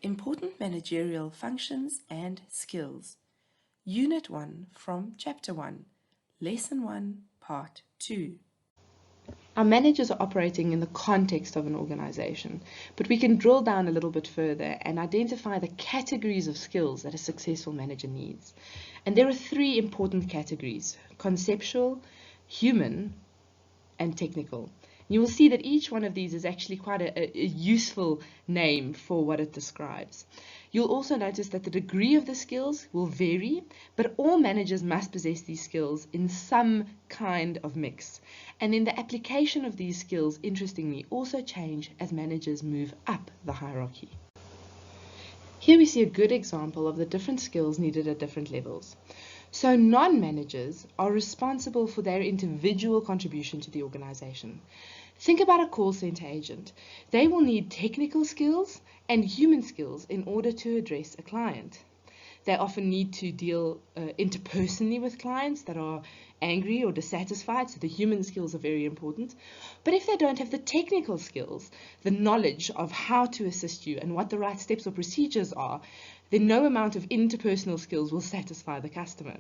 Important Managerial Functions and Skills. Unit 1 from Chapter 1, Lesson 1, Part 2. Our managers are operating in the context of an organization, but we can drill down a little bit further and identify the categories of skills that a successful manager needs. And there are three important categories: conceptual, human, and technical. You will see that each one of these is actually quite a useful name for what it describes. You'll also notice that the degree of the skills will vary, but all managers must possess these skills in some kind of mix. And then the application of these skills, interestingly, also change as managers move up the hierarchy. Here we see a good example of the different skills needed at different levels. So non-managers are responsible for their individual contribution to the organization. Think about a call center agent. They will need technical skills and human skills in order to address a client. They often need to deal interpersonally with clients that are angry or dissatisfied, so the human skills are very important. But if they don't have the technical skills, the knowledge of how to assist you and what the right steps or procedures are, then no amount of interpersonal skills will satisfy the customer.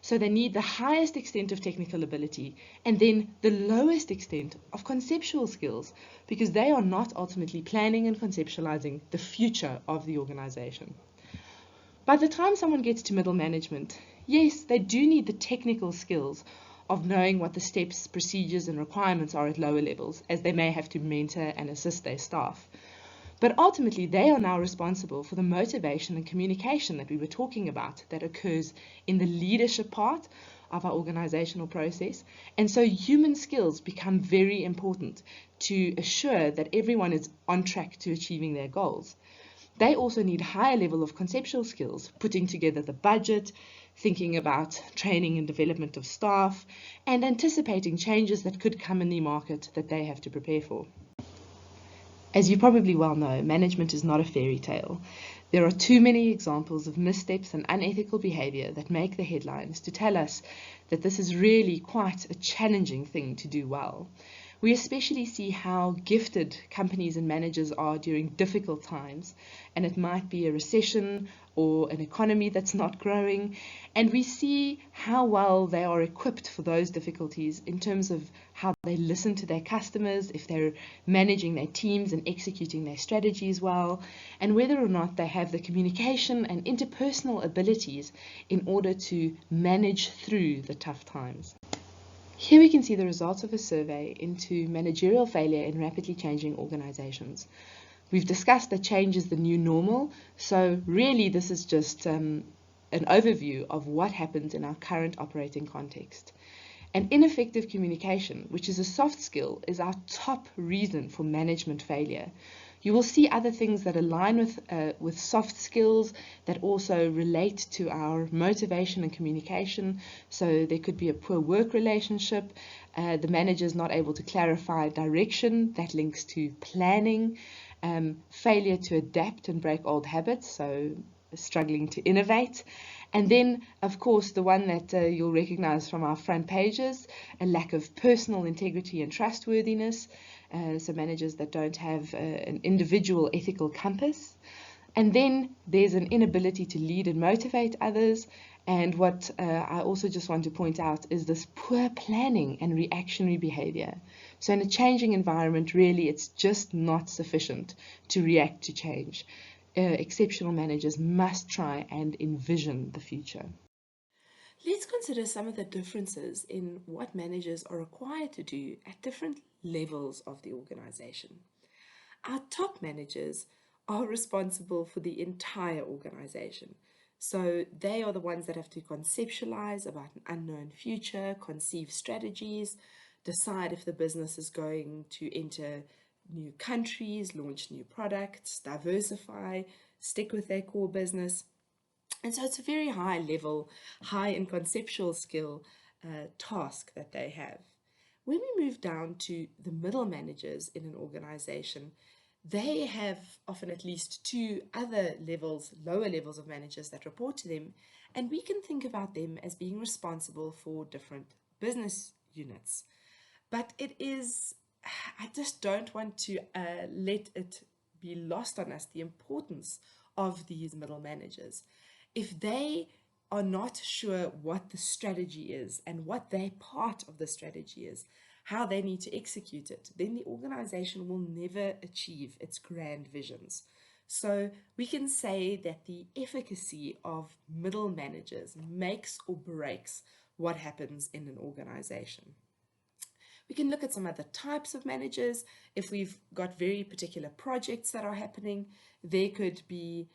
So they need the highest extent of technical ability and then the lowest extent of conceptual skills, because they are not ultimately planning and conceptualizing the future of the organization. By the time someone gets to middle management, yes, they do need the technical skills of knowing what the steps, procedures, and requirements are at lower levels, as they may have to mentor and assist their staff. But ultimately, they are now responsible for the motivation and communication that we were talking about that occurs in the leadership part of our organizational process. And so human skills become very important to assure that everyone is on track to achieving their goals. They also need higher level of conceptual skills, putting together the budget, thinking about training and development of staff, and anticipating changes that could come in the market that they have to prepare for. As you probably well know, management is not a fairy tale. There are too many examples of missteps and unethical behavior that make the headlines to tell us that this is really quite a challenging thing to do well. We especially see how gifted companies and managers are during difficult times, and it might be a recession or an economy that's not growing, and we see how well they are equipped for those difficulties in terms of how they listen to their customers, if they're managing their teams and executing their strategies well, and whether or not they have the communication and interpersonal abilities in order to manage through the tough times. Here we can see the results of a survey into managerial failure in rapidly changing organizations. We've discussed that change is the new normal, so really this is just an overview of what happens in our current operating context. And ineffective communication, which is a soft skill, is our top reason for management failure. You will see other things that align with soft skills that also relate to our motivation and communication. So there could be a poor work relationship, the manager's not able to clarify direction, that links to planning, failure to adapt and break old habits, so struggling to innovate. And then, of course, the one that you'll recognize from our front pages, a lack of personal integrity and trustworthiness. So managers that don't have an individual ethical compass. And then there's an inability to lead and motivate others. And what I also just want to point out is this poor planning and reactionary behavior. So in a changing environment, really, it's just not sufficient to react to change. Exceptional managers must try and envision the future. Let's consider some of the differences in what managers are required to do at different levels of the organization. Our top managers are responsible for the entire organization. So they are the ones that have to conceptualize about an unknown future, conceive strategies, decide if the business is going to enter new countries, launch new products, diversify, stick with their core business. And so it's a very high level, high and conceptual skill task that they have. When we move down to the middle managers in an organization, they have often at least two other levels, lower levels of managers that report to them, and we can think about them as being responsible for different business units. But it is, I just don't want to let it be lost on us the importance of these middle managers. If they are not sure what the strategy is and what their part of the strategy is, how they need to execute it, then the organization will never achieve its grand visions. So we can say that the efficacy of middle managers makes or breaks what happens in an organization. We can look at some other types of managers. If we've got very particular projects that are happening, there could be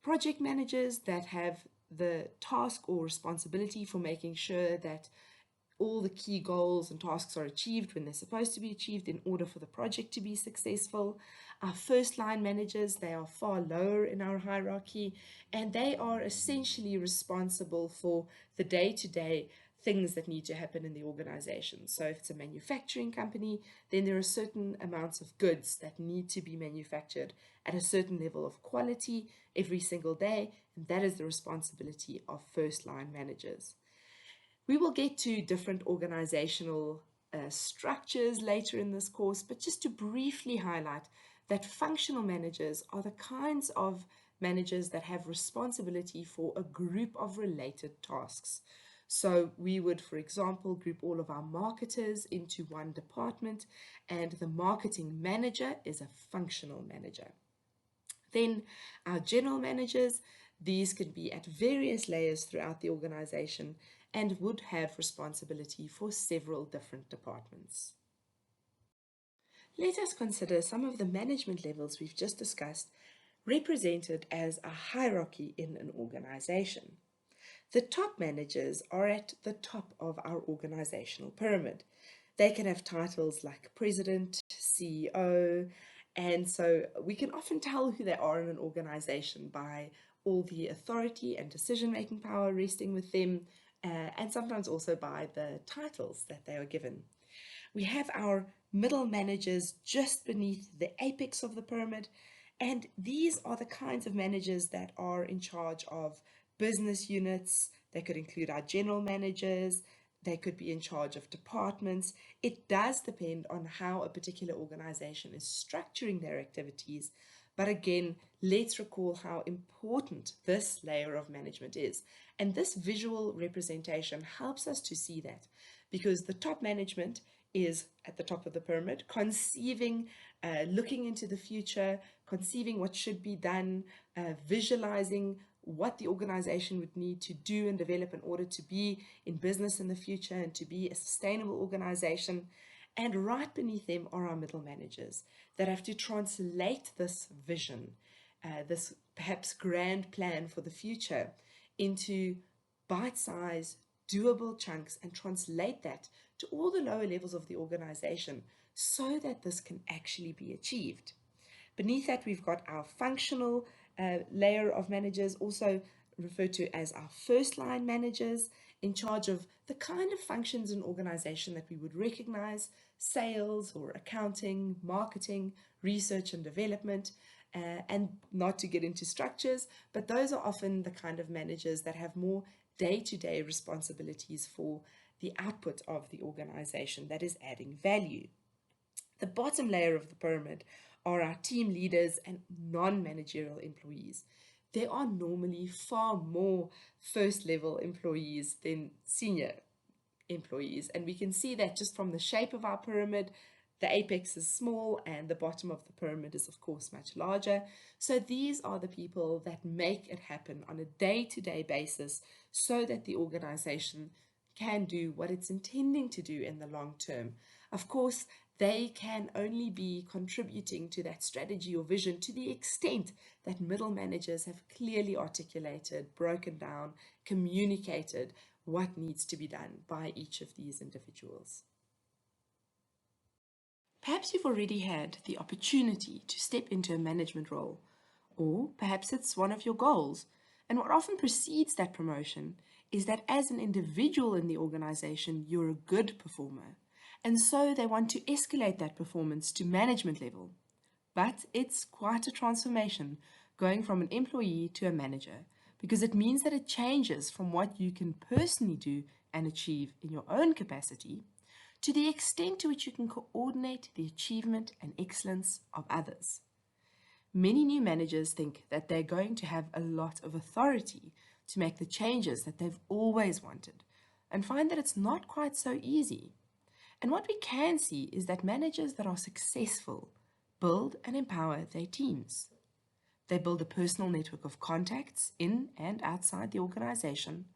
project managers that have the task or responsibility for making sure that all the key goals and tasks are achieved when they're supposed to be achieved in order for the project to be successful. Our first line managers, they are far lower in our hierarchy, and they are essentially responsible for the day-to-day things that need to happen in the organization. So if it's a manufacturing company, then there are certain amounts of goods that need to be manufactured at a certain level of quality every single day, and that is the responsibility of first line managers. We will get to different organizational structures later in this course, but just to briefly highlight that functional managers are the kinds of managers that have responsibility for a group of related tasks. So we would, for example, group all of our marketers into one department, and the marketing manager is a functional manager. Then our general managers, these could be at various layers throughout the organization and would have responsibility for several different departments. Let us consider some of the management levels we've just discussed represented as a hierarchy in an organization. The top managers are at the top of our organizational pyramid. They can have titles like president, CEO, and so we can often tell who they are in an organization by all the authority and decision-making power resting with them, and sometimes also by the titles that they are given. We have our middle managers just beneath the apex of the pyramid, and these are the kinds of managers that are in charge of business units. They could include our general managers. They could be in charge of departments. It does depend on how a particular organization is structuring their activities. But again, let's recall how important this layer of management is. And this visual representation helps us to see that, because the top management is at the top of the pyramid, conceiving, looking into the future, conceiving what should be done, visualizing what the organization would need to do and develop in order to be in business in the future and to be a sustainable organization. And right beneath them are our middle managers that have to translate this vision, this perhaps grand plan for the future, into bite-sized, doable chunks and translate that to all the lower levels of the organization so that this can actually be achieved. Beneath that, we've got our functional layer of managers, also referred to as our first line managers, in charge of the kind of functions in organization that we would recognize: sales or accounting, marketing, research and development, and not to get into structures, but those are often the kind of managers that have more day-to-day responsibilities for the output of the organization that is adding value. The bottom layer of the pyramid are our team leaders and non-managerial employees. There are normally far more first-level employees than senior employees, and we can see that just from the shape of our pyramid. The apex is small and the bottom of the pyramid is of course much larger. So these are the people that make it happen on a day-to-day basis so that the organization can do what it's intending to do in the long term. Of course, they can only be contributing to that strategy or vision to the extent that middle managers have clearly articulated, broken down, communicated what needs to be done by each of these individuals. Perhaps you've already had the opportunity to step into a management role, or perhaps it's one of your goals. And what often precedes that promotion is that as an individual in the organization, you're a good performer. And so they want to escalate that performance to management level. But it's quite a transformation going from an employee to a manager, because it means that it changes from what you can personally do and achieve in your own capacity to the extent to which you can coordinate the achievement and excellence of others. Many new managers think that they're going to have a lot of authority to make the changes that they've always wanted, and find that it's not quite so easy. And what we can see is that managers that are successful build and empower their teams. They build a personal network of contacts in and outside the organization,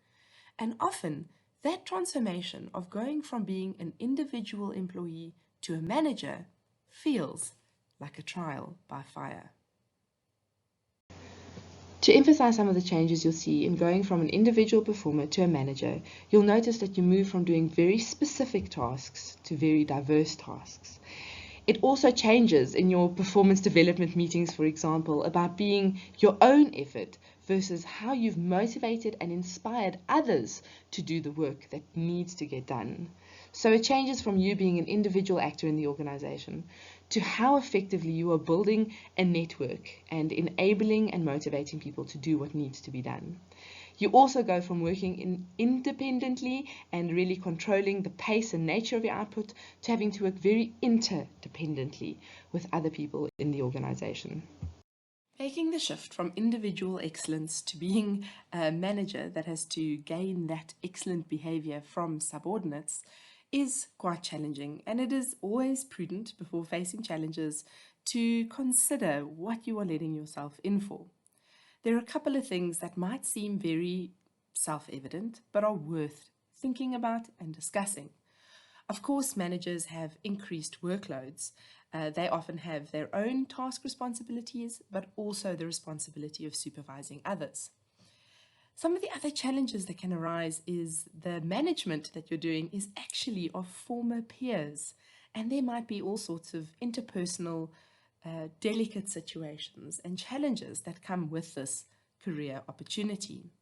and often that transformation of going from being an individual employee to a manager feels like a trial by fire. To emphasize some of the changes you'll see in going from an individual performer to a manager, you'll notice that you move from doing very specific tasks to very diverse tasks. It also changes in your performance development meetings, for example, about being your own effort versus how you've motivated and inspired others to do the work that needs to get done. So it changes from you being an individual actor in the organization to how effectively you are building a network and enabling and motivating people to do what needs to be done. You also go from working independently and really controlling the pace and nature of your output to having to work very interdependently with other people in the organization. Making the shift from individual excellence to being a manager that has to gain that excellent behavior from subordinates is quite challenging, and it is always prudent before facing challenges to consider what you are letting yourself in for. There are a couple of things that might seem very self-evident, but are worth thinking about and discussing. Of course, managers have increased workloads. They often have their own task responsibilities, but also the responsibility of supervising others. Some of the other challenges that can arise is the management that you're doing is actually of former peers, and there might be all sorts of interpersonal delicate situations and challenges that come with this career opportunity.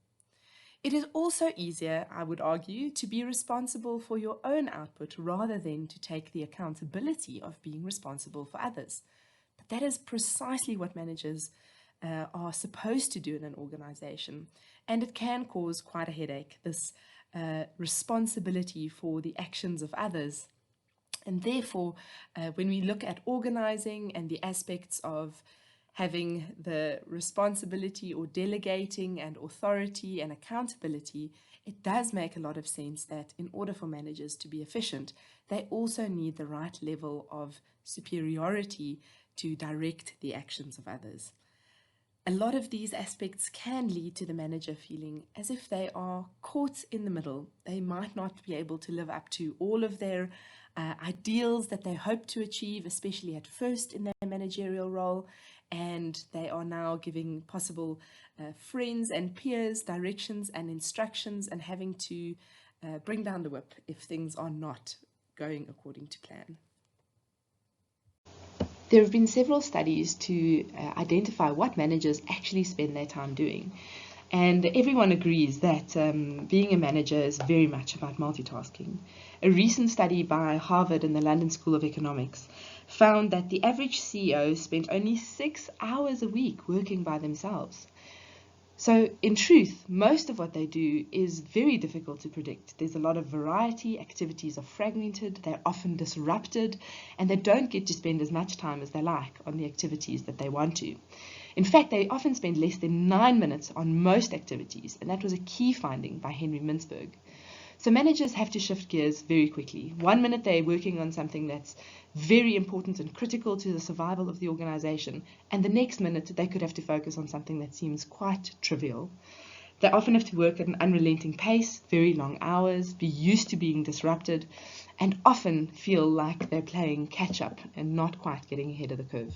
It is also easier, I would argue, to be responsible for your own output rather than to take the accountability of being responsible for others. But that is precisely what managers are supposed to do in an organization, and it can cause quite a headache, this responsibility for the actions of others. And therefore, when we look at organizing and the aspects of having the responsibility or delegating and authority and accountability, it does make a lot of sense that in order for managers to be efficient, they also need the right level of superiority to direct the actions of others. A lot of these aspects can lead to the manager feeling as if they are caught in the middle. They might not be able to live up to all of their ideals that they hope to achieve, especially at first in their managerial role, and they are now giving possible friends and peers directions and instructions and having to bring down the whip if things are not going according to plan. There have been several studies to identify what managers actually spend their time doing. And everyone agrees that being a manager is very much about multitasking. A recent study by Harvard and the London School of Economics found that the average CEO spent only 6 hours a week working by themselves. So in truth, most of what they do is very difficult to predict. There's a lot of variety, activities are fragmented, they're often disrupted, and they don't get to spend as much time as they like on the activities that they want to. In fact, they often spend less than 9 minutes on most activities, and that was a key finding by Henry Mintzberg. So managers have to shift gears very quickly. 1 minute they're working on something that's very important and critical to the survival of the organization, and the next minute they could have to focus on something that seems quite trivial. They often have to work at an unrelenting pace, very long hours, be used to being disrupted, and often feel like they're playing catch up and not quite getting ahead of the curve.